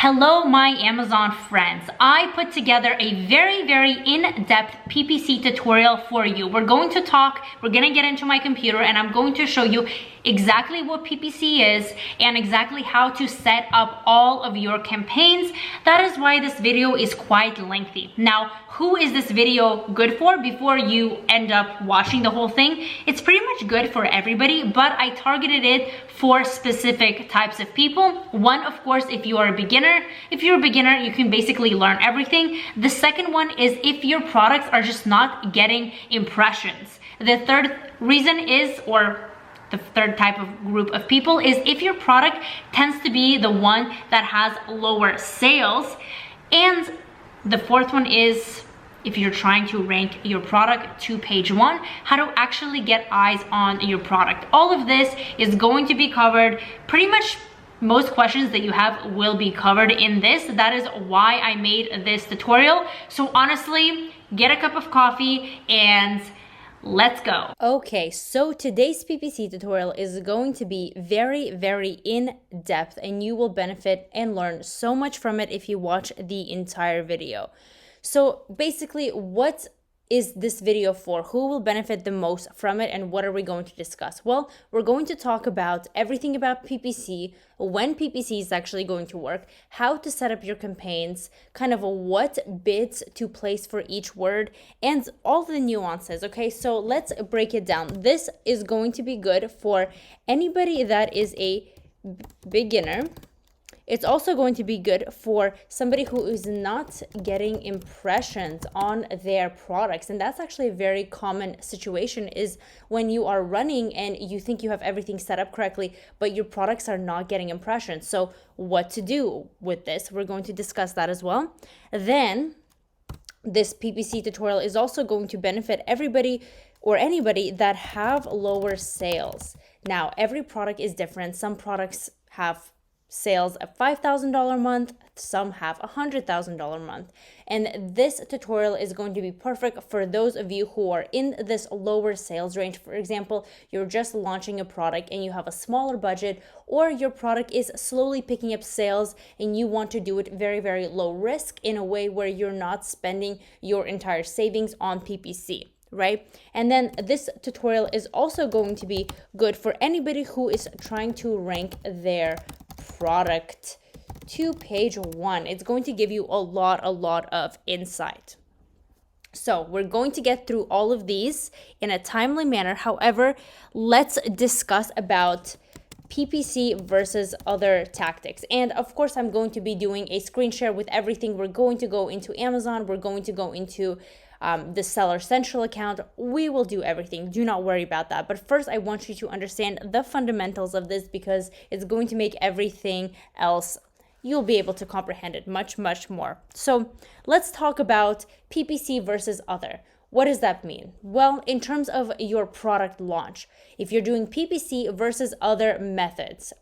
Hello, my Amazon friends. I put together a very in-depth PPC tutorial for you. We're going to get into my computer and I'm going to show you exactly what PPC is and exactly how to set up all of your campaigns. That is why this video is quite lengthy. Now, who is this video good for before you end up watching the whole thing? It's pretty much good for everybody, but I targeted it for specific types of people. One, of course, if you are a beginner. If you're a beginner, you can basically learn everything. The second one is if your products are just not getting impressions. The third reason is, or the third type of group of people is if your product tends to be the one that has lower sales. And the fourth one is if you're trying to rank your product to page 1, how to actually get eyes on your product. All of this is going to be covered. Pretty much most questions that you have will be covered in this. That is why I made this tutorial. So honestly, get a cup of coffee and let's go. Okay, so today's PPC tutorial is going to be very in-depth and you will benefit and learn so much from it if you watch the entire video. So basically, what is this video for? Who will benefit the most from it and what are we going to discuss? Well, we're going to talk about everything about PPC, when PPC is actually going to work, how to set up your campaigns, kind of what bids to place for each word, and all the nuances, okay? So let's break it down. This is going to be good for anybody that is a beginner. It's also going to be good for somebody who is not getting impressions on their products. And that's actually a very common situation, is when you are running and you think you have everything set up correctly, but your products are not getting impressions. So what to do with this? We're going to discuss that as well. Then this PPC tutorial is also going to benefit everybody or anybody that have lower sales. Now, every product is different. Some products have sales of $5,000 a month, some have $100,000 a month. And this tutorial is going to be perfect for those of you who are in this lower sales range. For example, you're just launching a product and you have a smaller budget, or your product is slowly picking up sales and you want to do it very low risk in a way where you're not spending your entire savings on PPC. Right? And then this tutorial is also going to be good for anybody who is trying to rank their product to page 1. It's going to give you a lot of insight. So we're going to get through all of these in a timely manner. However, let's discuss about PPC versus other tactics. And of course, I'm going to be doing a screen share with everything. We're going to go into Amazon. We're going to go into the Seller Central account. We will do everything. Do not worry about that. But first, I want you to understand the fundamentals of this because it's going to make everything else, you'll be able to comprehend it much more. So let's talk about PPC versus other. What does that mean? Well, in terms of your product launch, if you're doing PPC versus other methods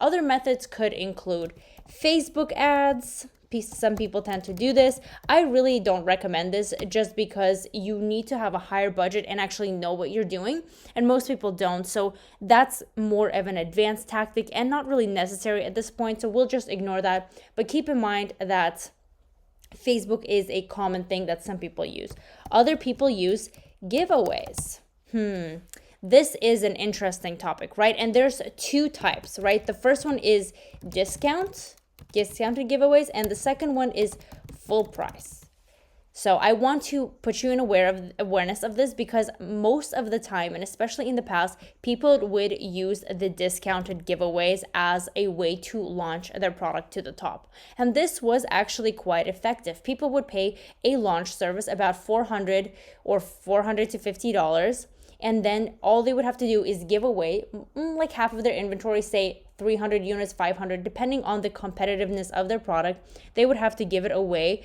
could include Facebook ads. Some people tend to do this. I really don't recommend this just because you need to have a higher budget and actually know what you're doing. And most people don't. So that's more of an advanced tactic and not really necessary at this point. So we'll just ignore that. But keep in mind that Facebook is a common thing that some people use. Other people use giveaways. This is an interesting topic, right? And there's two types, right? The first one is discounted giveaways, and the second one is full price. So I want to put you in awareness of this because most of the time, and especially in the past, people would use the discounted giveaways as a way to launch their product to the top. And this was actually quite effective. People would pay a launch service about $400 or $400 to $50. And then all they would have to do is give away like half of their inventory, say 300 units, 500, depending on the competitiveness of their product. They would have to give it away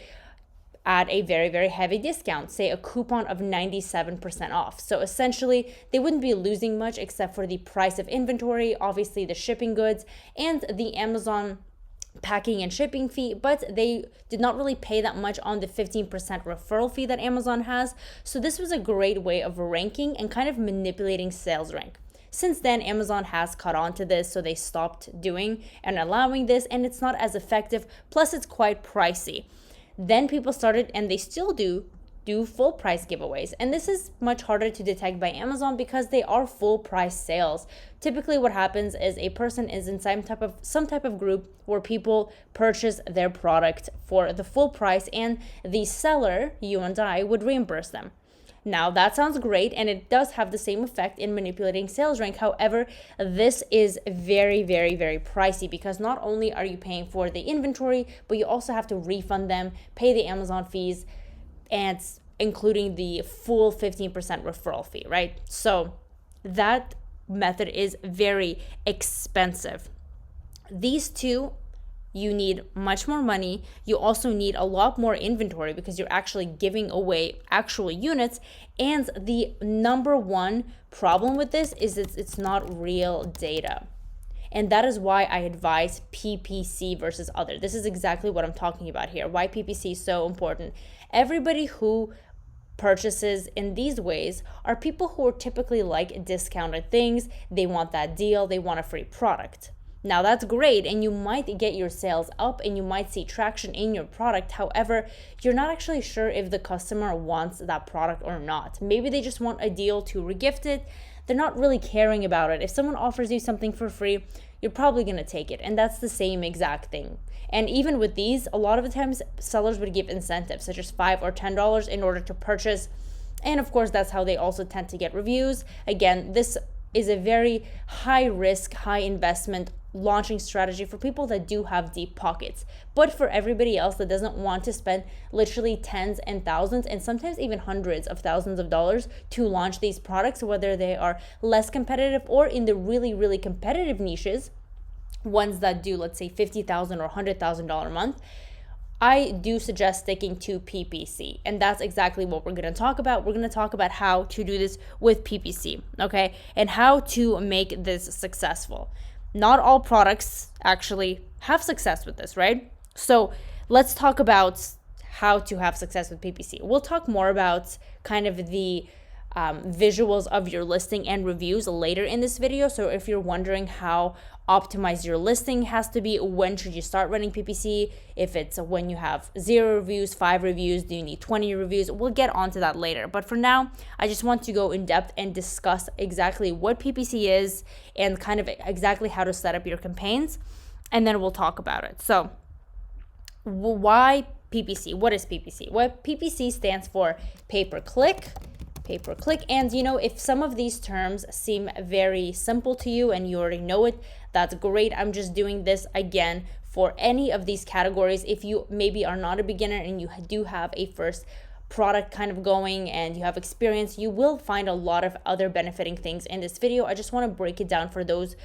at a very heavy discount, say a coupon of 97% off. So essentially, they wouldn't be losing much except for the price of inventory, obviously the shipping goods, and the Amazon packing and shipping fee, but they did not really pay that much on the 15% referral fee that Amazon has. So this was a great way of ranking and kind of manipulating sales rank. Since then, Amazon has caught on to this, so they stopped doing and allowing this, and it's not as effective. Plus, it's quite pricey. Then people started, and they still do full price giveaways. And this is much harder to detect by Amazon because they are full price sales. Typically what happens is a person is in some type of group where people purchase their product for the full price, and the seller, you and I, would reimburse them. Now that sounds great, and it does have the same effect in manipulating sales rank. However, this is very, very, very pricey because not only are you paying for the inventory, but you also have to refund them, pay the Amazon fees, and including the full 15% referral fee, right? So that method is very expensive. These two, you need much more money. You also need a lot more inventory because you're actually giving away actual units. And the number one problem with this is it's not real data. And that is why I advise PPC versus other. This is exactly what I'm talking about here. Why PPC is so important. Everybody who purchases in these ways are people who are typically like discounted things. They want that deal. They want a free product. Now that's great, and you might get your sales up and you might see traction in your product. However, you're not actually sure if the customer wants that product or not. Maybe they just want a deal to regift it. They're not really caring about it. If someone offers you something for free, you're probably going to take it. And that's the same exact thing. And even with these, a lot of the times sellers would give incentives such as $5 or $10 in order to purchase. And of course, that's how they also tend to get reviews. Again, this is a very high risk, high investment launching strategy for people that do have deep pockets. But for everybody else that doesn't want to spend literally tens and thousands and sometimes even hundreds of thousands of dollars to launch these products, whether they are less competitive or in the really, really competitive niches, ones that do, let's say, $50,000 or $100,000 a month, I do suggest sticking to PPC. And that's exactly what we're going to talk about. We're going to talk about how to do this with PPC, okay? And how to make this successful. Not all products actually have success with this, right? So let's talk about how to have success with PPC. We'll talk more about kind of the visuals of your listing and reviews later in this video. So if you're wondering how optimized your listing has to be, when should you start running PPC, if it's when you have 0 reviews, 5 reviews, do you need 20 reviews, we'll get onto that later. But for now, I just want to go in depth and discuss exactly what PPC is and kind of exactly how to set up your campaigns, and then we'll talk about it. So why PPC? What is PPC? Well, PPC stands for pay-per-click. And if some of these terms seem very simple to you and you already know it, that's great. I'm just doing this again for any of these categories. If you maybe are not a beginner and you do have a first product kind of going and you have experience, you will find a lot of other benefiting things in this video. I just want to break it down for those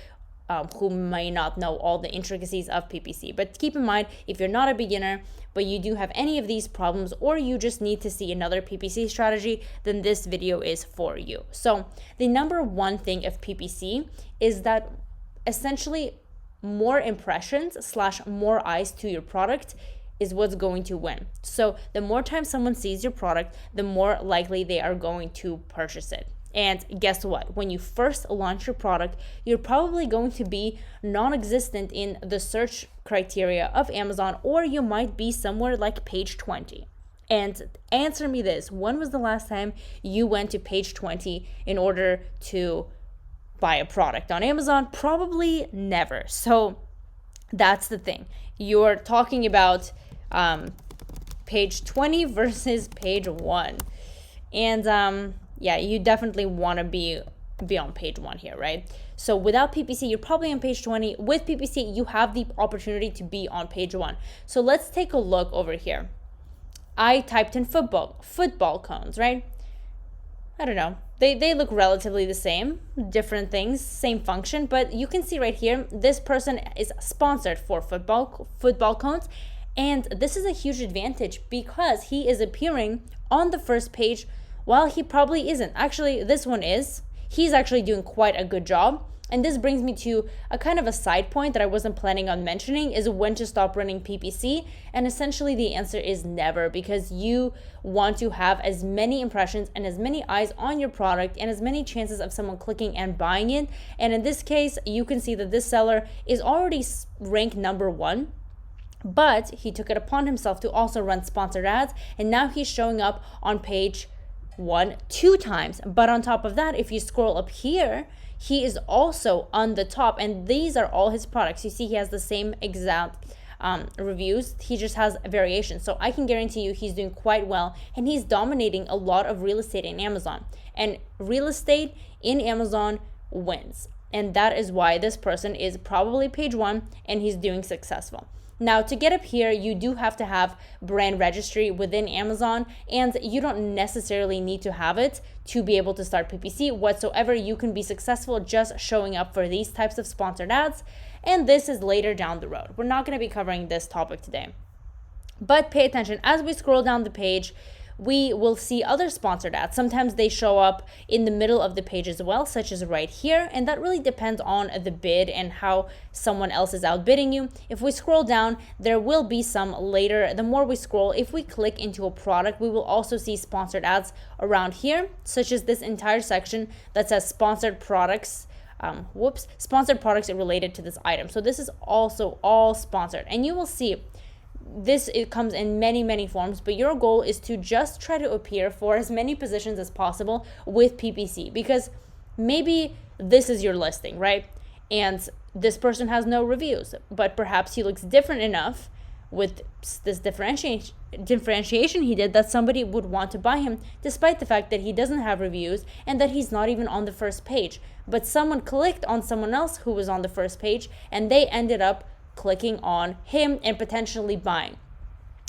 who may not know all the intricacies of PPC. But keep in mind, if you're not a beginner, but you do have any of these problems, or you just need to see another PPC strategy, then this video is for you. So the number one thing of PPC is that essentially more impressions / more eyes to your product is what's going to win. So the more time someone sees your product, the more likely they are going to purchase it. And guess what? When you first launch your product, you're probably going to be non-existent in the search criteria of Amazon, or you might be somewhere like page 20. And answer me this, when was the last time you went to page 20 in order to buy a product on Amazon? Probably never. So that's the thing. You're talking about page 20 versus page 1. And yeah, you definitely want to be on page 1 here, right? So without PPC, you're probably on page 20. With PPC, you have the opportunity to be on page 1. So let's take a look over here. I typed in football cones, right? I don't know. They look relatively the same, different things, same function, but you can see right here, this person is sponsored for football cones. And this is a huge advantage because he is appearing on the first page while he probably isn't. Actually, this one is. He's actually doing quite a good job. And this brings me to a kind of a side point that I wasn't planning on mentioning, is when to stop running PPC. And essentially the answer is never, because you want to have as many impressions and as many eyes on your product and as many chances of someone clicking and buying it. And in this case, you can see that this seller is already ranked number 1. But he took it upon himself to also run sponsored ads, and now he's showing up on page 1 2 times. But on top of that, if you scroll up here, he is also on the top, and these are all his products. You see he has the same exact reviews, he just has variations. So I can guarantee you he's doing quite well, and he's dominating a lot of real estate in Amazon, and real estate in Amazon wins. And that is why this person is probably page 1 and he's doing successful. Now, to get up here, you do have to have brand registry within Amazon, and you don't necessarily need to have it to be able to start PPC whatsoever. You can be successful just showing up for these types of sponsored ads, and this is later down the road. We're not going to be covering this topic today. But pay attention, as we scroll down the page, we will see other sponsored ads. Sometimes they show up in the middle of the page as well, such as right here, and that really depends on the bid and how someone else is outbidding you. If we scroll down, there will be some later. The more we scroll, if we click into a product, we will also see sponsored ads around here, such as this entire section that says sponsored products. Sponsored products related to this item. So this is also all sponsored, and you will see it comes in many forms, but your goal is to just try to appear for as many positions as possible with PPC, because maybe this is your listing, right? And this person has no reviews, but perhaps he looks different enough with this differentiation he did that somebody would want to buy him, despite the fact that he doesn't have reviews and that he's not even on the first page. But someone clicked on someone else who was on the first page, and they ended up clicking on him and potentially buying.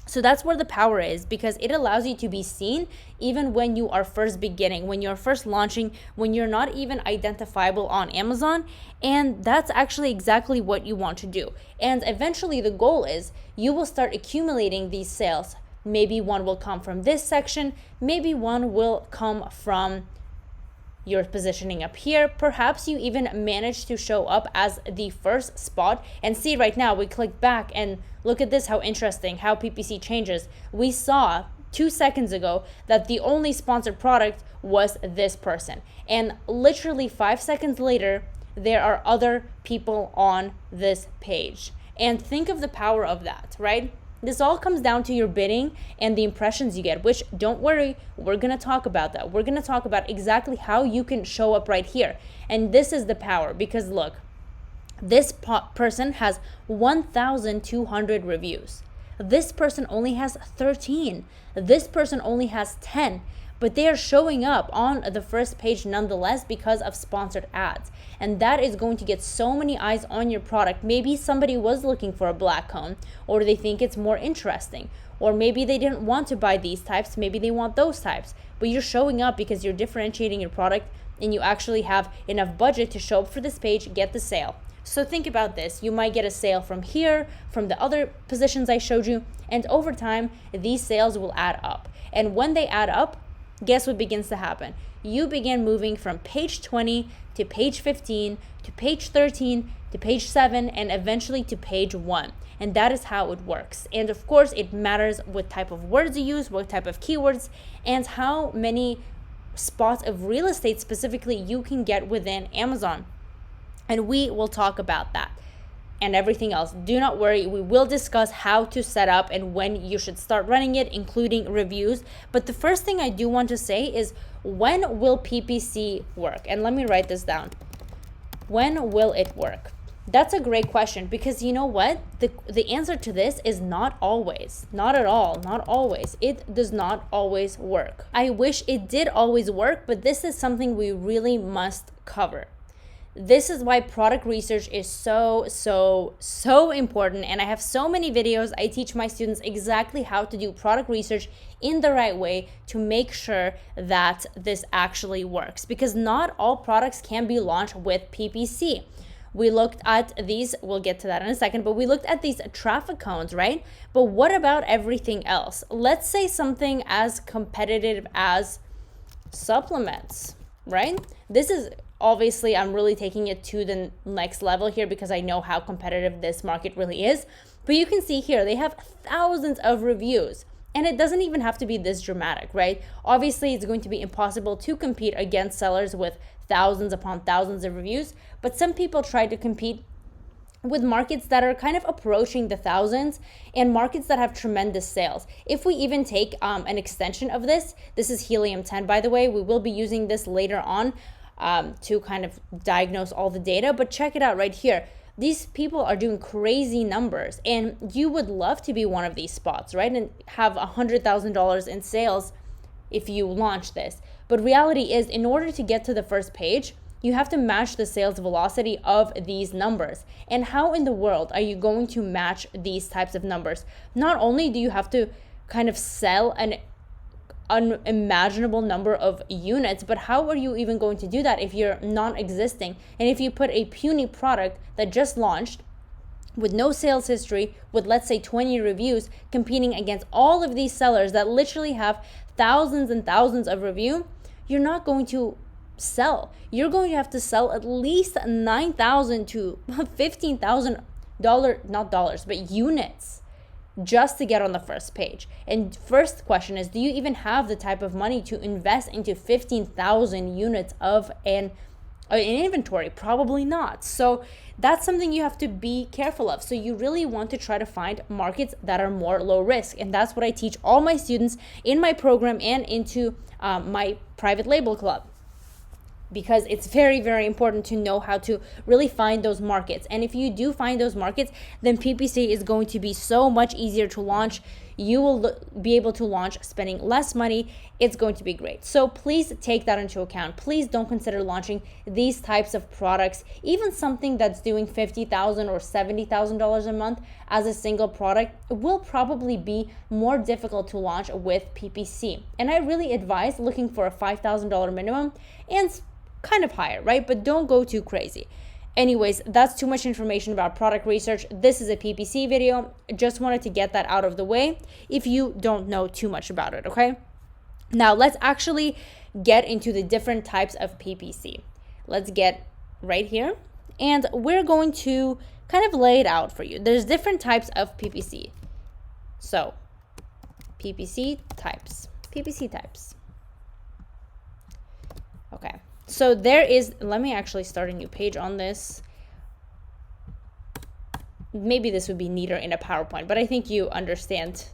So that's where the power is, because it allows you to be seen even when you are first beginning, when you're first launching, when you're not even identifiable on Amazon. And that's actually exactly what you want to do. And eventually the goal is you will start accumulating these sales. Maybe one will come from this section, maybe one will come from your positioning up here. Perhaps you even manage to show up as the first spot. And see, right now we click back and look at this, how interesting, how PPC changes. We saw 2 seconds ago that the only sponsored product was this person, and literally 5 seconds later there are other people on this page. And think of the power of that, right? This all comes down to your bidding and the impressions you get, which, don't worry, we're going to talk about that. We're going to talk about exactly how you can show up right here. And this is the power, because look, this person has 1,200 reviews. This person only has 13. This person only has 10. But they are showing up on the first page nonetheless because of sponsored ads. And that is going to get so many eyes on your product. Maybe somebody was looking for a black cone, or they think it's more interesting, or maybe they didn't want to buy these types, maybe they want those types. But you're showing up because you're differentiating your product, and you actually have enough budget to show up for this page, get the sale. So think about this. You might get a sale from here, from the other positions I showed you, and over time, these sales will add up. And when they add up, guess what begins to happen? You begin moving from page 20 to page 15 to page 13 to page 7 and eventually to page 1. And that is how it works. And of course, it matters what type of words you use, what type of keywords, and how many spots of real estate specifically you can get within Amazon. And we will talk about that and everything else. Do not worry, we will discuss how to set up and when you should start running it, including reviews. But the first thing I do want to say is, when will PPC work? And let me write this down. When will it work? That's a great question, because you know what? The answer to this is not always. Not at all. Not always. It does not always work. I wish it did always work, but this is something we really must cover. This is why product research is so important. And I have so many videos. I teach my students exactly how to do product research in the right way to make sure that this actually works, because not all products can be launched with PPC. We looked at these, we'll get to that in a second, but we looked at these traffic cones, right? But what about everything else? Let's say something as competitive as supplements, right? This is obviously I'm really taking it to the next level here because I know how competitive this market really is. But you can see here, they have thousands of reviews. And it doesn't even have to be this dramatic, right? Obviously, it's going to be impossible to compete against sellers with thousands upon thousands of reviews. But some people try to compete with markets that are kind of approaching the thousands and markets that have tremendous sales. If we even take an extension of this is helium 10, by the way. We will be using this later on to kind of diagnose all the data. But check it out right here. These people are doing crazy numbers, and you would love to be one of these spots, right? And have $100,000 in sales if you launch this. But reality is, in order to get to the first page, you have to match the sales velocity of these numbers. And how in the world are you going to match these types of numbers? Not only do you have to kind of sell an unimaginable number of units, but how are you even going to do that if you're non-existing? And if you put a puny product that just launched with no sales history, with let's say 20 reviews, competing against all of these sellers that literally have thousands and thousands of reviews, you're not going to sell. You're going to have to sell at least $9,000 to $15,000, not dollars, but units, just to get on the first page. And first question is, do you even have the type of money to invest into 15,000 units of an inventory? Probably not. So that's something you have to be careful of. So you really want to try to find markets that are more low risk. And that's what I teach all my students in my program and into my private label club, because it's very, very important to know how to really find those markets. And if you do find those markets, then PPC is going to be so much easier to launch. You will be able to launch spending less money. It's going to be great. So please take that into account. Please don't consider launching these types of products, even something that's doing $50,000 or $70,000 a month as a single product. It will probably be more difficult to launch with PPC. And I really advise looking for a $5,000 minimum and kind of higher, right? But don't go too crazy. Anyways, that's too much information about product research. This is a PPC video. Just wanted to get that out of the way if you don't know too much about it, okay? Now let's actually get into the different types of PPC. Let's get right here, and we're going to kind of lay it out for you. There's different types of PPC. So PPC types. Okay. So there is, let me actually start a new page on this. Maybe this would be neater in a PowerPoint, but I think you understand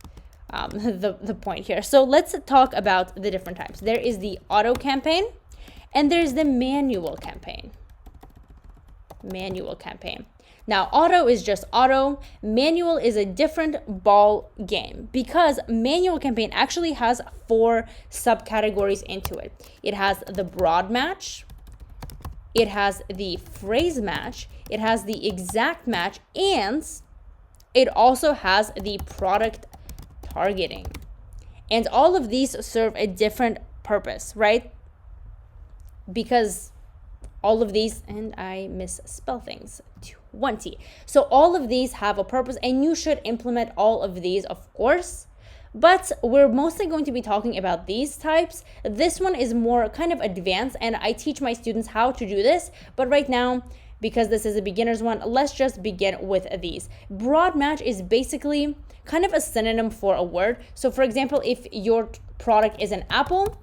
the point here. So let's talk about the different types. There is the auto campaign, and there's the manual campaign. Now, auto is just auto. Manual is a different ball game, because manual campaign actually has 4 subcategories into it. It has the broad match, it has the phrase match, it has the exact match, and it also has the product targeting. And all of these serve a different purpose, right? Because all of these, and I misspell things, 20. So all of these have a purpose, and you should implement all of these, of course. But we're mostly going to be talking about these types. This one is more kind of advanced, and I teach my students how to do this. But right now, because this is a beginner's one, let's just begin with these. Broad match is basically kind of a synonym for a word. So for example, if your product is an apple,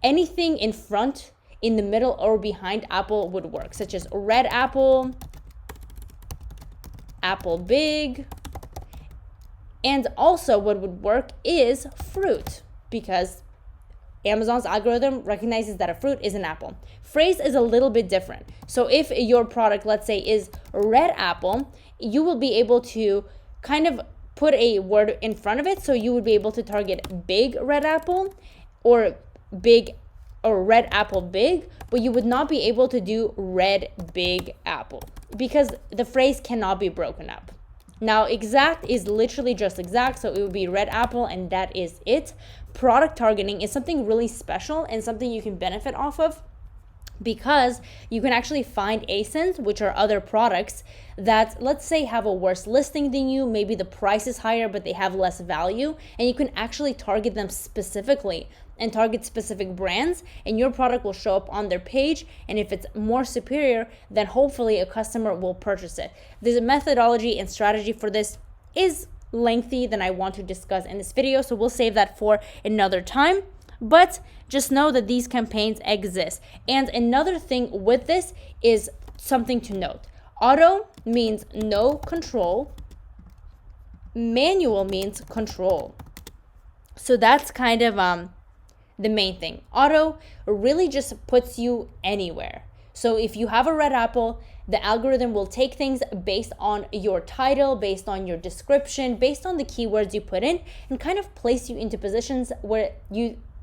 anything in front, in the middle, or behind apple would work, such as red apple, apple big. And also what would work is fruit, because Amazon's algorithm recognizes that a fruit is an apple. Phrase is a little bit different. So if your product, let's say, is red apple, you will be able to kind of put a word in front of it. So you would be able to target big red apple or red apple big, but you would not be able to do red big apple because the phrase cannot be broken up. Now, exact is literally just exact, so it would be red apple, and that is it. Product targeting is something really special and something you can benefit off of, because you can actually find ASINs, which are other products that, let's say, have a worse listing than you. Maybe the price is higher, but they have less value, and you can actually target them specifically and target specific brands, and your product will show up on their page. And if it's more superior, then hopefully a customer will purchase it. There's a methodology and strategy for this is lengthy than I want to discuss in this video, so we'll save that for another time. But just know that these campaigns exist. And another thing with this is something to note. Auto means no control. Manual means control. So that's kind of the main thing. Auto really just puts you anywhere. So if you have a red apple, the algorithm will take things based on your title, based on your description, based on the keywords you put in, and kind of place you into positions where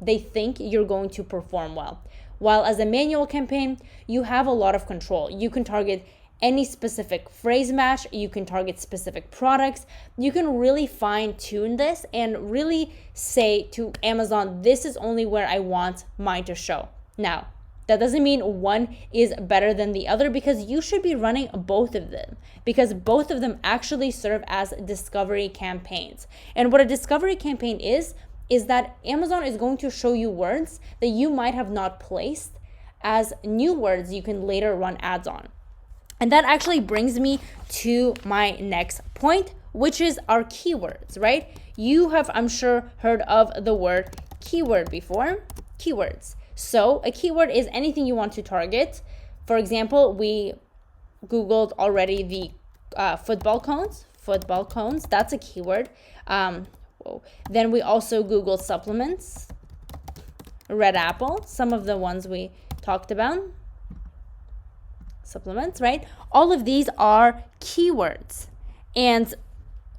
they think you're going to perform well. While as a manual campaign, you have a lot of control. You can target any specific phrase match, you can target specific products, you can really fine tune this and really say to Amazon, this is only where I want mine to show. Now, that doesn't mean one is better than the other, because you should be running both of them, because both of them actually serve as discovery campaigns. And what a discovery campaign is that Amazon is going to show you words that you might have not placed as new words you can later run ads on. And that actually brings me to my next point, which is our keywords, right? You have, I'm sure, heard of the word keyword before. Keywords. So a keyword is anything you want to target. For example, we Googled already the football cones. Football cones, that's a keyword. Then we also Googled supplements. Red apple, some of the ones we talked about. Supplements, right? All of these are keywords, and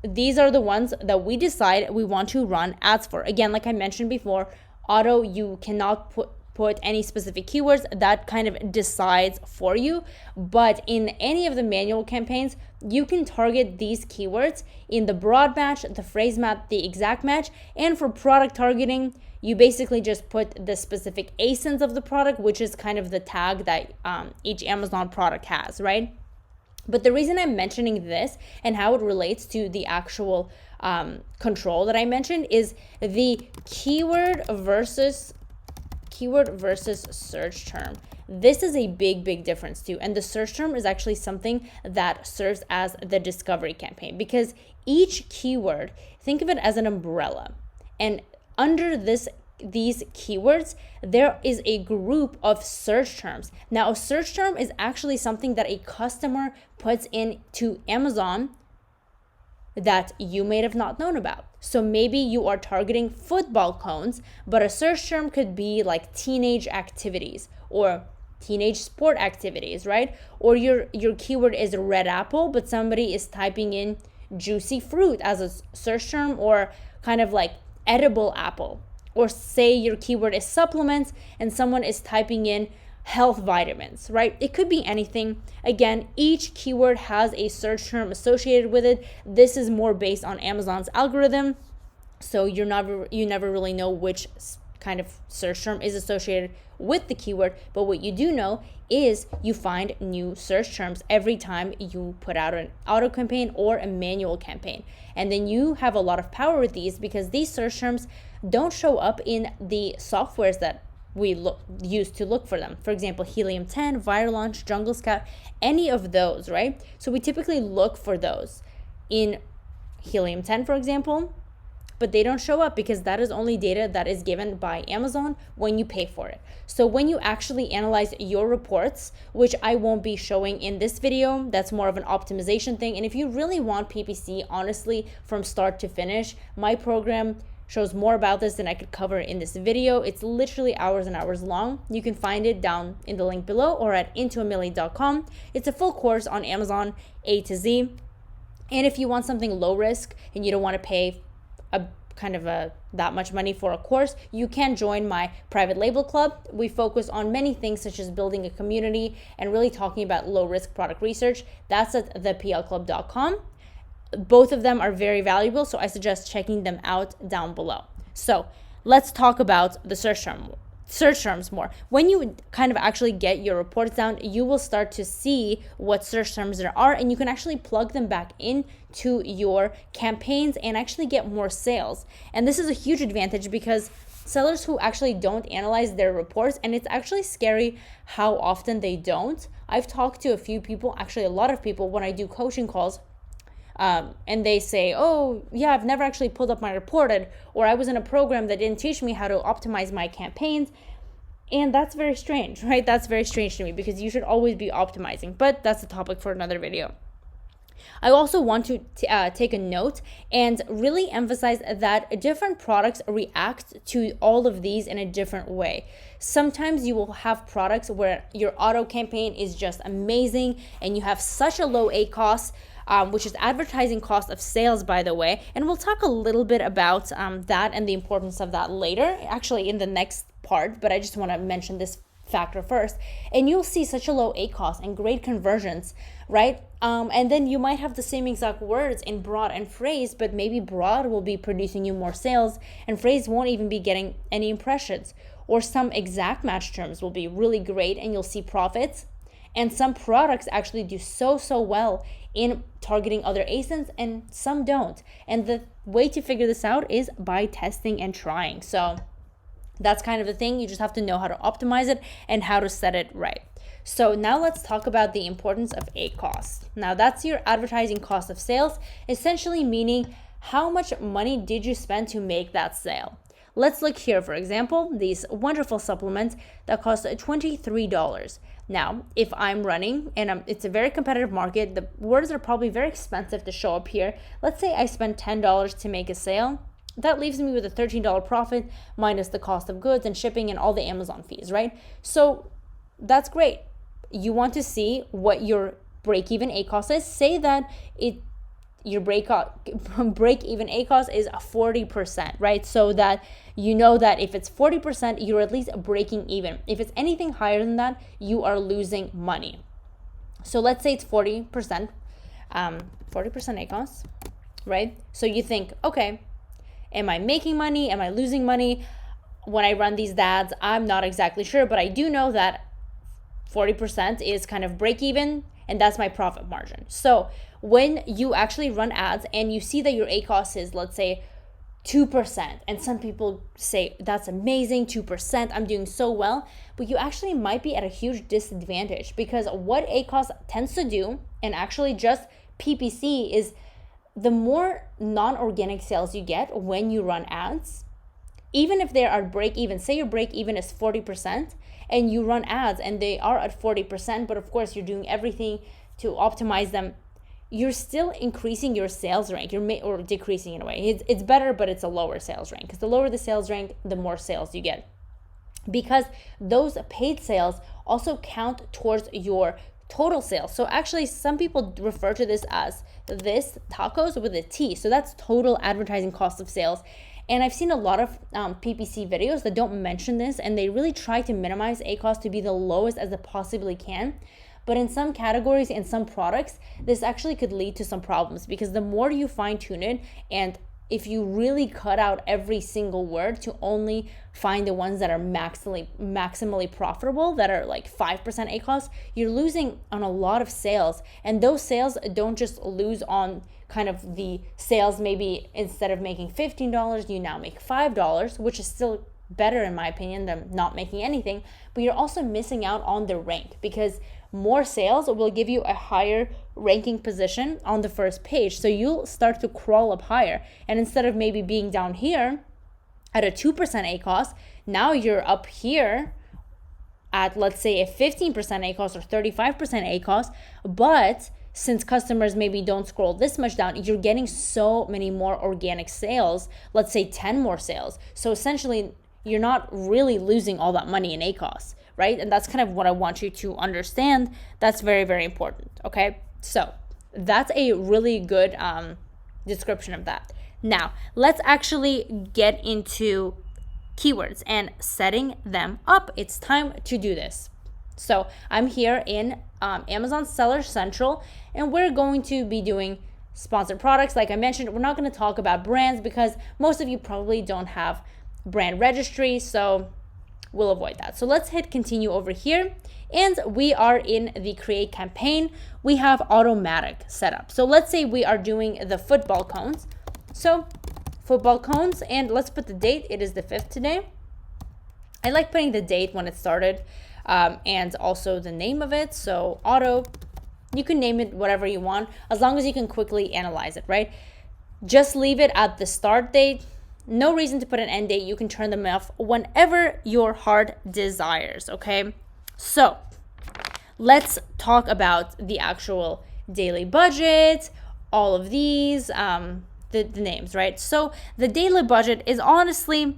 these are the ones that we decide we want to run ads for. Again, like I mentioned before, auto, you cannot put any specific keywords. That kind of decides for you. But in any of the manual campaigns, you can target these keywords in the broad match, the phrase match, the exact match. And for product targeting, you basically just put the specific ASINs of the product, which is kind of the tag that each Amazon product has, right? But the reason I'm mentioning this and how it relates to the actual control that I mentioned is the keyword versus search term. This is a big difference too. And the search term is actually something that serves as the discovery campaign, because each keyword, think of it as an umbrella. And under these keywords, there is a group of search terms. Now, a search term is actually something that a customer puts into Amazon that you may have not known about. So maybe you are targeting football cones, but a search term could be like teenage activities or teenage sport activities, right? Or your keyword is red apple, but somebody is typing in juicy fruit as a search term, or kind of like edible apple. Or say your keyword is supplements and someone is typing in health vitamins, right? It could be anything. Again, each keyword has a search term associated with it. This is more based on Amazon's algorithm, so you never really know which kind of search term is associated with the keyword. But what you do know is you find new search terms every time you put out an auto campaign or a manual campaign. And then you have a lot of power with these, because these search terms don't show up in the softwares that we use to look for them. For example, Helium 10, Viral Launch, Jungle Scout, any of those, right? So we typically look for those in Helium 10, for example, but they don't show up because that is only data that is given by Amazon when you pay for it. So when you actually analyze your reports, which I won't be showing in this video, that's more of an optimization thing. And if you really want PPC, honestly, from start to finish, my program shows more about this than I could cover in this video. It's literally hours and hours long. You can find it down in the link below or at intoamillion.com. It's a full course on Amazon A to Z. And if you want something low risk and you don't want to pay that much money for a course, you can join my private label club. We focus on many things such as building a community and really talking about low risk product research. That's at theplclub.com. Both of them are very valuable, so I suggest checking them out down below. So let's talk about the search terms more. When you kind of actually get your reports down, you will start to see what search terms there are, and you can actually plug them back into your campaigns and actually get more sales. And this is a huge advantage because sellers who actually don't analyze their reports, and it's actually scary how often they don't. I've talked to a few people, actually a lot of people, when I do coaching calls, and they say, oh yeah, I've never actually pulled up my report, or I was in a program that didn't teach me how to optimize my campaigns. And that's very strange, right? That's very strange to me, because you should always be optimizing, but that's a topic for another video. I also want to take a note and really emphasize that different products react to all of these in a different way. Sometimes you will have products where your auto campaign is just amazing and you have such a low ACOS, which is advertising cost of sales, by the way. And we'll talk a little bit about that and the importance of that later, actually in the next part, but I just want to mention this factor first. And you'll see such a low ACOS and great conversions, right? And then you might have the same exact words in broad and phrase, but maybe broad will be producing you more sales and phrase won't even be getting any impressions. Or some exact match terms will be really great and you'll see profits. And some products actually do so well in targeting other ASINs and some don't. And the way to figure this out is by testing and trying. So that's kind of the thing. You just have to know how to optimize it and how to set it right. So now let's talk about the importance of ACOS. Now that's your advertising cost of sales, essentially meaning how much money did you spend to make that sale. Let's look here, for example, these wonderful supplements that cost $23. Now, if I'm running, and it's a very competitive market, the words are probably very expensive to show up here. Let's say I spend $10 to make a sale. That leaves me with a $13 profit minus the cost of goods and shipping and all the Amazon fees, right? So that's great. You want to see what your break-even ACOS is. Say that your break-even ACOS is 40%, right? So that you know that if it's 40%, you're at least breaking even. If it's anything higher than that, you are losing money. So let's say it's 40%, 40% ACOS, right? So you think, okay, am I making money? Am I losing money when I run these ads? I'm not exactly sure, but I do know that 40% is kind of break even, and that's my profit margin. So when you actually run ads and you see that your ACOS is, let's say, 2%, and some people say that's amazing, 2%, I'm doing so well, but you actually might be at a huge disadvantage, because what ACOS tends to do, and actually just PPC, is the more non-organic sales you get when you run ads, even if they are break even, say your break even is 40%, and you run ads and they are at 40%, but of course you're doing everything to optimize them, you're still increasing your sales rank, or decreasing in a way. It's better, but it's a lower sales rank, because the lower the sales rank, the more sales you get. Because those paid sales also count towards your total sales. So actually some people refer to this as this tacos with a T. So that's total advertising cost of sales. And I've seen a lot of PPC videos that don't mention this, and they really try to minimize ACOS to be the lowest as it possibly can. But in some categories and some products, this actually could lead to some problems, because the more you fine tune it, and if you really cut out every single word to only find the ones that are maximally profitable, that are like 5% ACOS, you're losing on a lot of sales. And those sales don't just lose on kind of the sales, maybe instead of making $15, you now make $5, which is still better in my opinion than not making anything, but you're also missing out on the rank, because more sales will give you a higher ranking position on the first page. So you'll start to crawl up higher. And instead of maybe being down here at a 2% ACOS, now you're up here at, let's say, a 15% ACOS or 35% ACOS. But since customers maybe don't scroll this much down, you're getting so many more organic sales, let's say 10 more sales. So essentially, you're not really losing all that money in ACOS, right? And that's kind of what I want you to understand. That's very, very important, okay? So that's a really good description of that. Now, let's actually get into keywords and setting them up. It's time to do this. So I'm here in Amazon Seller Central, and we're going to be doing sponsored products. Like I mentioned, we're not going to talk about brands because most of you probably don't have brand registry, so we'll avoid that. So let's hit continue over here, and we are in the create campaign. We have automatic setup. So let's say we are doing the football cones. So football cones, and let's put the date. It is the 5th today. I like putting the date when it started and also the name of it. So auto, you can name it whatever you want as long as you can quickly analyze it, right? Just leave it at the start date. No reason to put an end date. You can turn them off whenever your heart desires, okay? So let's talk about the actual daily budget, all of these, the names, right? So the daily budget is honestly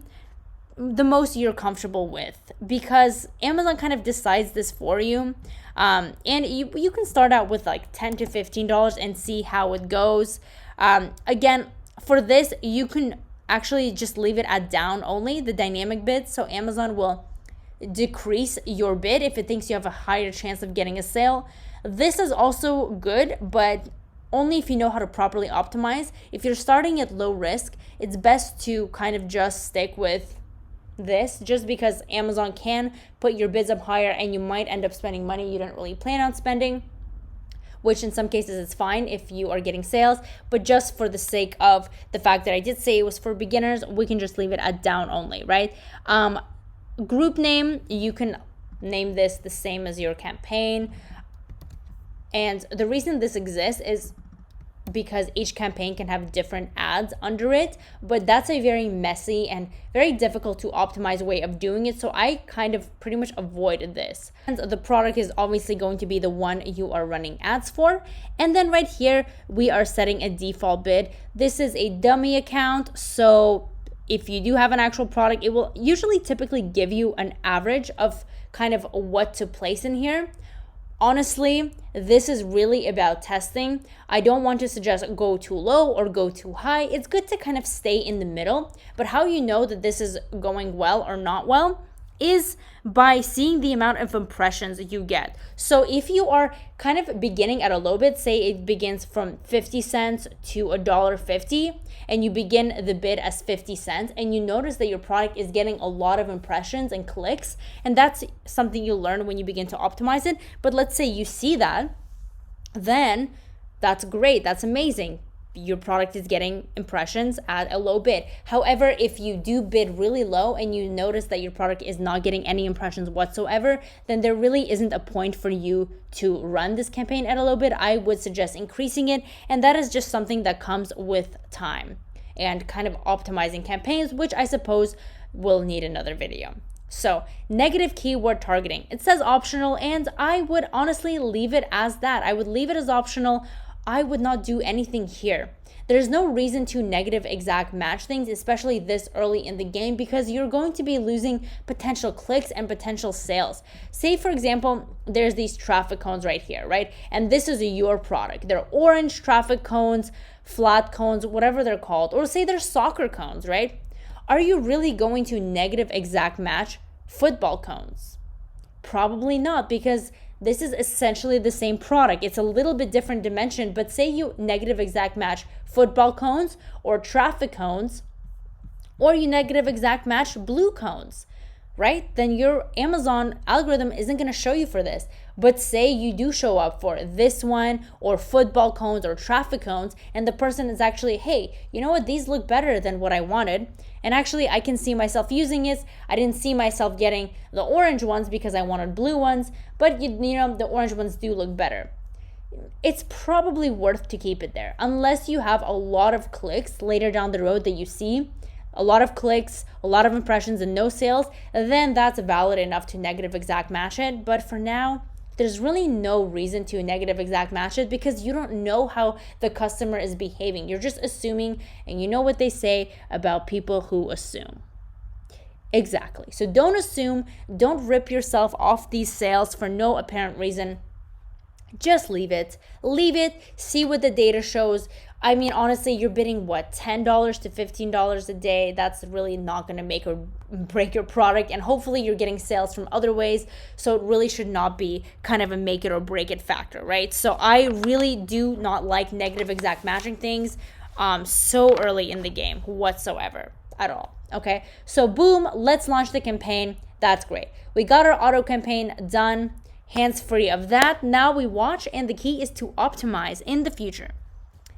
the most you're comfortable with because Amazon kind of decides this for you. And you can start out with like $10 to $15 and see how it goes. Again, for this, you can actually just leave it at down only, the dynamic bid. So Amazon will decrease your bid if it thinks you have a higher chance of getting a sale. This is also good, but only if you know how to properly optimize. If you're starting at low risk, it's best to kind of just stick with this just because Amazon can put your bids up higher and you might end up spending money you didn't really plan on spending, which in some cases it's fine if you are getting sales, but just for the sake of the fact that I did say it was for beginners, we can just leave it at down only, right? Group name, you can name this the same as your campaign. And the reason this exists is because each campaign can have different ads under it, but that's a very messy and very difficult to optimize way of doing it. So I kind of pretty much avoided this. And the product is obviously going to be the one you are running ads for. And then right here, we are setting a default bid. This is a dummy account. So if you do have an actual product, it will usually typically give you an average of kind of what to place in here. Honestly, this is really about testing. I don't want to suggest go too low or go too high. It's good to kind of stay in the middle. But how you know that this is going well or not well is by seeing the amount of impressions you get. So if you are kind of beginning at a low bid, say it begins from 50 cents to $1.50, and you begin the bid as 50 cents, and you notice that your product is getting a lot of impressions and clicks, and that's something you'll learn when you begin to optimize it. But let's say you see that, then that's great, that's amazing. Your product is getting impressions at a low bid. However, if you do bid really low and you notice that your product is not getting any impressions whatsoever, then there really isn't a point for you to run this campaign at a low bid. I would suggest increasing it, and that is just something that comes with time and kind of optimizing campaigns, which I suppose will need another video. So negative keyword targeting, it says optional, and I would honestly leave it as that. I would leave it as optional. I would not do anything here. There's no reason to negative exact match things, especially this early in the game, because you're going to be losing potential clicks and potential sales. Say, for example, there's these traffic cones right here, right? And this is your product. They're orange traffic cones, flat cones, whatever they're called. Or say they're soccer cones, right? Are you really going to negative exact match football cones? Probably not, because this is essentially the same product. It's a little bit different dimension, but say you negative exact match football cones or traffic cones, or you negative exact match blue cones, right? Then your Amazon algorithm isn't going to show you for this. But say you do show up for this one or football cones or traffic cones, and the person is actually, hey, you know what? These look better than what I wanted. And actually, I can see myself using it. I didn't see myself getting the orange ones because I wanted blue ones, but you know, the orange ones do look better. It's probably worth to keep it there, unless you have a lot of clicks later down the road that you see, a lot of clicks, a lot of impressions, and no sales, then that's valid enough to negative exact match it. But for now, there's really no reason to negative exact match it because you don't know how the customer is behaving. You're just assuming, and you know what they say about people who assume. Exactly. So don't assume, don't rip yourself off these sales for no apparent reason. Just leave it, see what the data shows. I mean, honestly, you're bidding what, $10 to $15 a day? That's really not going to make or break your product. And hopefully you're getting sales from other ways. So it really should not be kind of a make it or break it factor, right? So I really do not like negative exact matching things so early in the game whatsoever at all. Okay, so boom, let's launch the campaign. That's great. We got our auto campaign done, hands-free of that. Now we watch, and the key is to optimize in the future.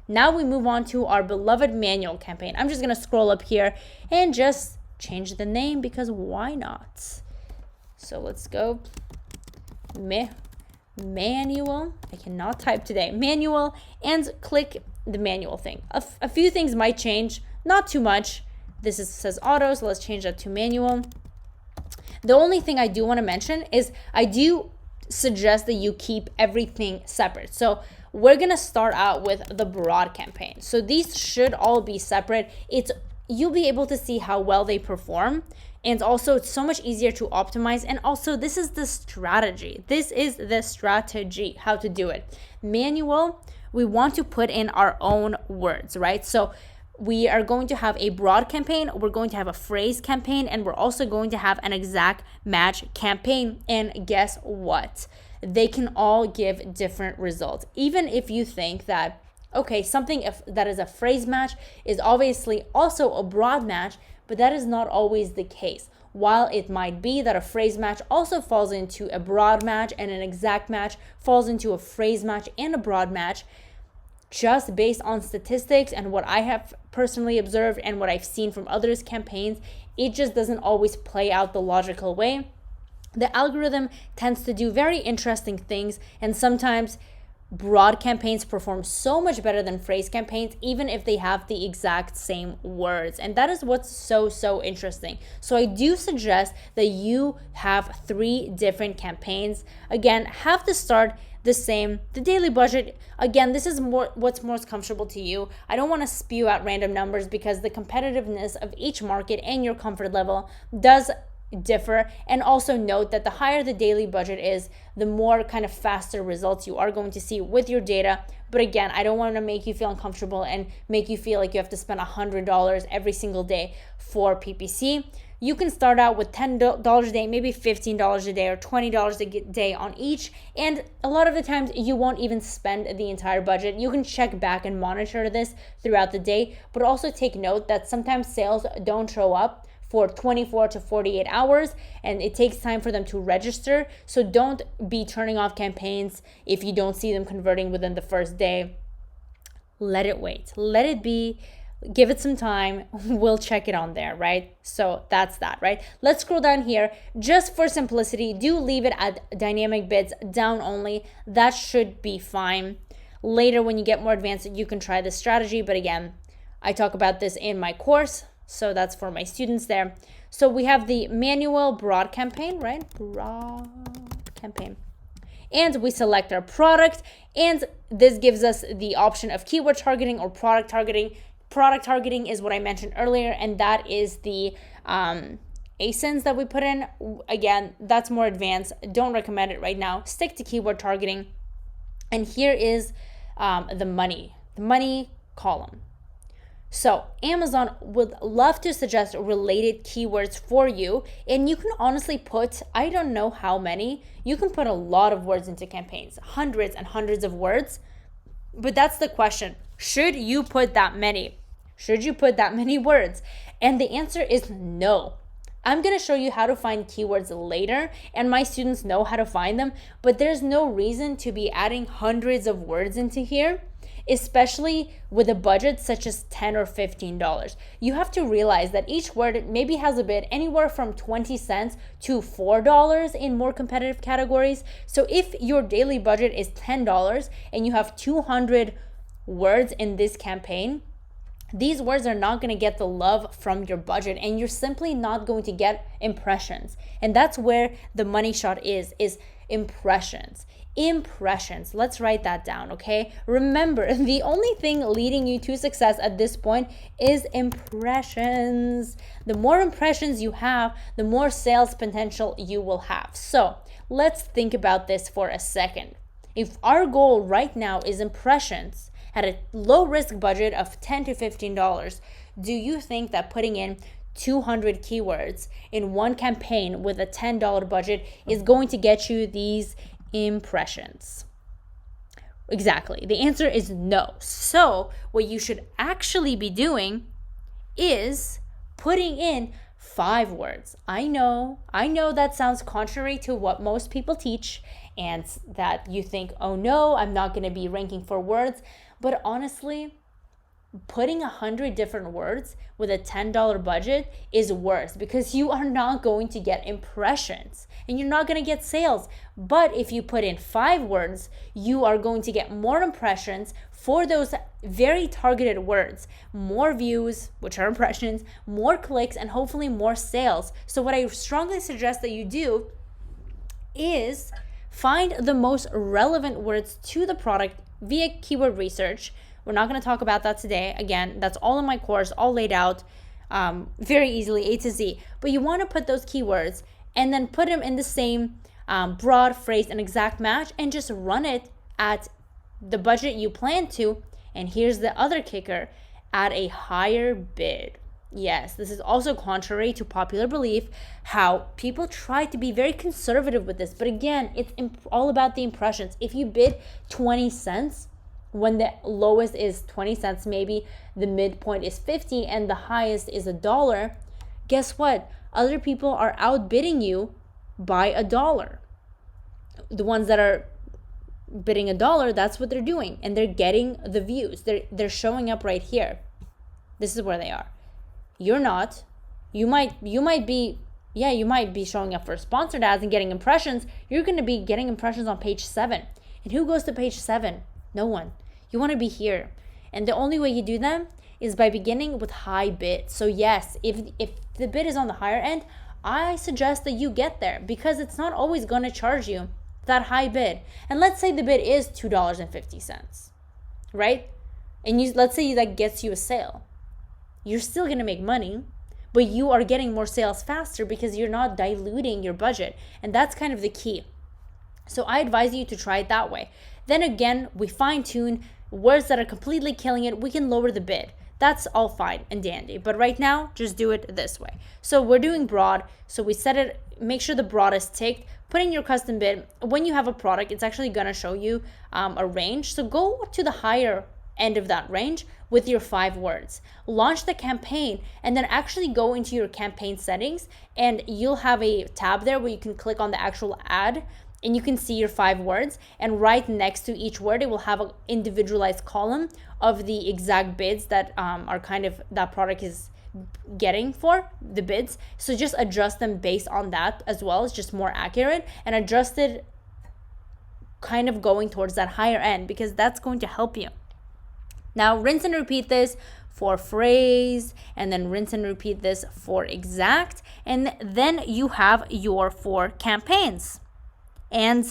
Now we move on to our beloved manual campaign. I'm just going to scroll up here and just change the name because why not? So let's go manual. I cannot type today. Manual, and click the manual thing. A few things might change, not too much. This says auto, so let's change that to manual. The only thing I do want to mention is I do suggest that you keep everything separate. So we're going to start out with the broad campaign. So these should all be separate. You'll be able to see how well they perform. And also it's so much easier to optimize. And also this is the strategy. This is the strategy, how to do it. Manual, we want to put in our own words, right? So we are going to have a broad campaign, we're going to have a phrase campaign, and we're also going to have an exact match campaign. And guess what? They can all give different results. Even if you think that, okay, something that is a phrase match is obviously also a broad match, but that is not always the case. While it might be that a phrase match also falls into a broad match and an exact match falls into a phrase match and a broad match, just based on statistics and what I have personally observed and what I've seen from others' campaigns, it just doesn't always play out the logical way. The algorithm tends to do very interesting things, and sometimes broad campaigns perform so much better than phrase campaigns, even if they have the exact same words. And that is what's so interesting. So I do suggest that you have 3 different campaigns. Again, have to start the same. The daily budget, again, this is what's most comfortable to you. I don't want to spew out random numbers because the competitiveness of each market and your comfort level does differ. And also note that the higher the daily budget is, the more kind of faster results you are going to see with your data. But again, I don't want to make you feel uncomfortable and make you feel like you have to spend $100 every single day for PPC. You can start out with $10 a day, maybe $15 a day or $20 a day on each. And a lot of the times you won't even spend the entire budget. You can check back and monitor this throughout the day, but also take note that sometimes sales don't show up for 24 to 48 hours, and it takes time for them to register. So don't be turning off campaigns if you don't see them converting within the first day. Let it wait. Let it be. Give it some time. We'll check it on there, right? So that's that, right? Let's scroll down here. Just for simplicity, do leave it at dynamic bids down only. That should be fine. Later, when you get more advanced, you can try this strategy. But again, I talk about this in my course, so that's for my students there. So we have the manual broad campaign, right? Broad campaign. And we select our product, and this gives us the option of keyword targeting or product targeting. Product targeting is what I mentioned earlier, and that is the ASINs that we put in. Again, that's more advanced. Don't recommend it right now. Stick to keyword targeting. And here is the money column. So Amazon would love to suggest related keywords for you, and you can honestly put, I don't know how many, you can put a lot of words into campaigns, hundreds and hundreds of words. But that's the question. Should you put that many? Should you put that many words? And the answer is no. I'm going to show you how to find keywords later, and my students know how to find them, but there's no reason to be adding hundreds of words into here, especially with a budget such as $10 or $15. You have to realize that each word maybe has a bid anywhere from 20 cents to $4 in more competitive categories. So if your daily budget is $10 and you have 200 words in this campaign, these words are not going to get the love from your budget, and you're simply not going to get impressions. And that's where the money shot is impressions. Impressions. Let's write that down, okay? Remember, the only thing leading you to success at this point is impressions. The more impressions you have, the more sales potential you will have. So let's think about this for a second. If our goal right now is impressions at a low risk budget of $10 to $15, do you think that putting in 200 keywords in one campaign with a $10 budget is going to get you these impressions? Exactly. The answer is no. So what you should actually be doing is putting in 5 words. I know that sounds contrary to what most people teach, and that you think, oh no, I'm not going to be ranking for words. But honestly, putting 100 different words with a $10 budget is worse, because you are not going to get impressions and you're not going to get sales. But if you put in 5 words, you are going to get more impressions for those very targeted words, more views, which are impressions, more clicks, and hopefully more sales. So what I strongly suggest that you do is find the most relevant words to the product via keyword research. We're not going to talk about that today. Again, that's all in my course, all laid out very easily, A to Z. But you want to put those keywords and then put them in the same broad phrase and exact match, and just run it at the budget you plan to. And here's the other kicker: at a higher bid. Yes, this is also contrary to popular belief, how people try to be very conservative with this. But again, it's all about the impressions. If you bid 20 cents, when the lowest is 20 cents, maybe the midpoint is 50 and the highest is $1, guess what? Other people are outbidding you by $1. The ones that are bidding $1, that's what they're doing, and they're getting the views. They're showing up right here. This is where they are. You're not. You might be showing up for sponsored ads and getting impressions. You're going to be getting impressions on page 7. And who goes to page 7? No one. You want to be here. And the only way you do them is by beginning with high bid. So yes, if the bid is on the higher end, I suggest that you get there, because it's not always going to charge you that high bid. And let's say the bid is $2.50, right? And let's say that gets you a sale. You're still going to make money, but you are getting more sales faster because you're not diluting your budget. And that's kind of the key. So I advise you to try it that way. Then again, we fine tune words that are completely killing it. We can lower the bid. That's all fine and dandy. But right now, just do it this way. So we're doing broad. So we set it, make sure the broad is ticked. Put in your custom bid. When you have a product, it's actually going to show you a range. So go to the higher end of that range with your 5 words. Launch the campaign, and then actually go into your campaign settings, and you'll have a tab there where you can click on the actual ad, and you can see your 5 words, and right next to each word it will have an individualized column of the exact bids that are kind of that product is getting for the bids. So just adjust them based on that as well. It's just more accurate, and adjust it kind of going towards that higher end, because that's going to help you. Now rinse and repeat this for phrase, and then rinse and repeat this for exact, and then you have your 4 campaigns. And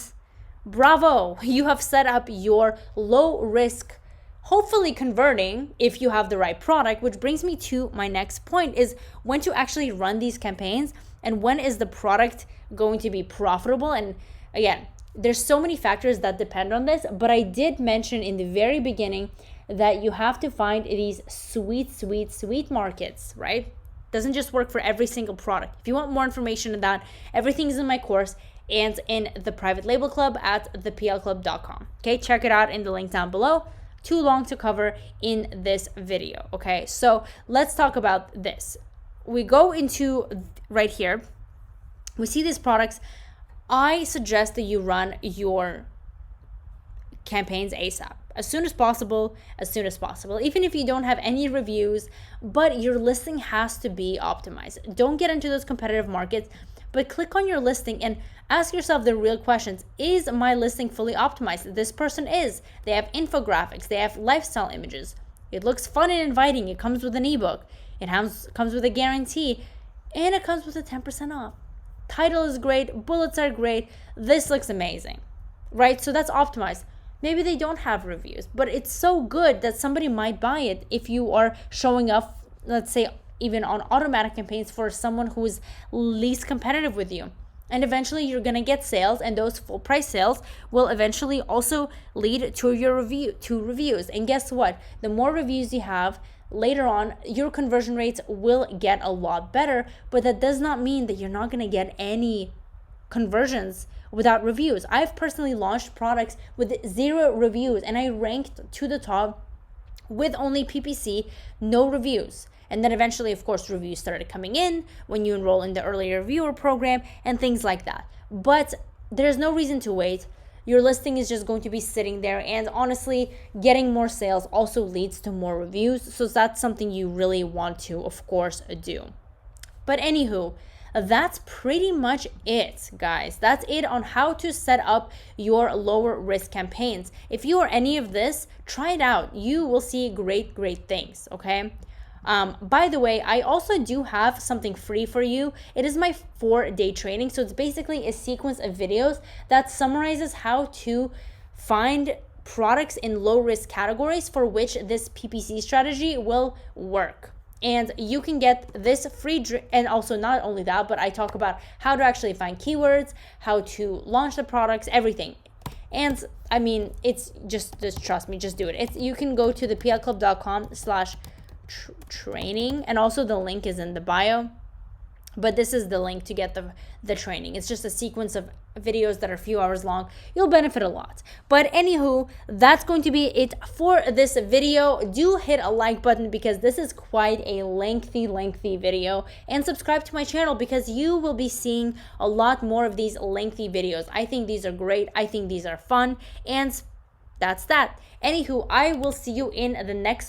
bravo, you have set up your low risk, hopefully converting if you have the right product, which brings me to my next point, is when to actually run these campaigns and when is the product going to be profitable. And again, there's so many factors that depend on this, but I did mention in the very beginning that you have to find these sweet markets, right? Doesn't just work for every single product. If you want more information on that, everything is in my course and in the private label club at theplclub.com. Okay, check it out in the link down below. Too long to cover in this video. Okay, so let's talk about this. We go into right here. We see these products. I suggest that you run your campaigns ASAP. As soon as possible, even if you don't have any reviews, but your listing has to be optimized. Don't get into those competitive markets, but click on your listing and ask yourself the real questions. Is my listing fully optimized? This person is. They have infographics, they have lifestyle images. It looks fun and inviting. It comes with an ebook. It comes with a guarantee, and it comes with a 10% off. Title is great, bullets are great. This looks amazing, right? So that's optimized. Maybe they don't have reviews, but it's so good that somebody might buy it if you are showing up, let's say, even on automatic campaigns for someone who is least competitive with you. And eventually you're going to get sales, and those full price sales will eventually also lead to your reviews. And guess what? The more reviews you have, later on, your conversion rates will get a lot better, but that does not mean that you're not going to get any conversions without reviews. I've personally launched products with 0 reviews, and I ranked to the top with only PPC, no reviews. And then eventually, of course, reviews started coming in when you enroll in the early reviewer program and things like that. But there's no reason to wait. your listing is just going to be sitting there. And honestly, getting more sales also leads to more reviews. So that's something you really want to, of course, do. But anywho, that's pretty much it, guys. That's it on how to set up your lower risk campaigns. If you are any of this, try it out. You will see great things, okay? By the way, I also do have something free for you. It is my 4-day training. So it's basically a sequence of videos that summarizes how to find products in low risk categories for which this PPC strategy will work. And you can get this free, and also not only that, but I talk about how to actually find keywords, how to launch the products, everything. And I mean, it's just trust me, just do it. You can go to theplclub.com/training, and also the link is in the bio. But this is the link to get the training. It's just a sequence of videos that are a few hours long. You'll benefit a lot. But anywho, that's going to be it for this video. Do hit a like button because this is quite a lengthy video. And subscribe to my channel because you will be seeing a lot more of these lengthy videos. I think these are great. I think these are fun. And that's that. Anywho, I will see you in the next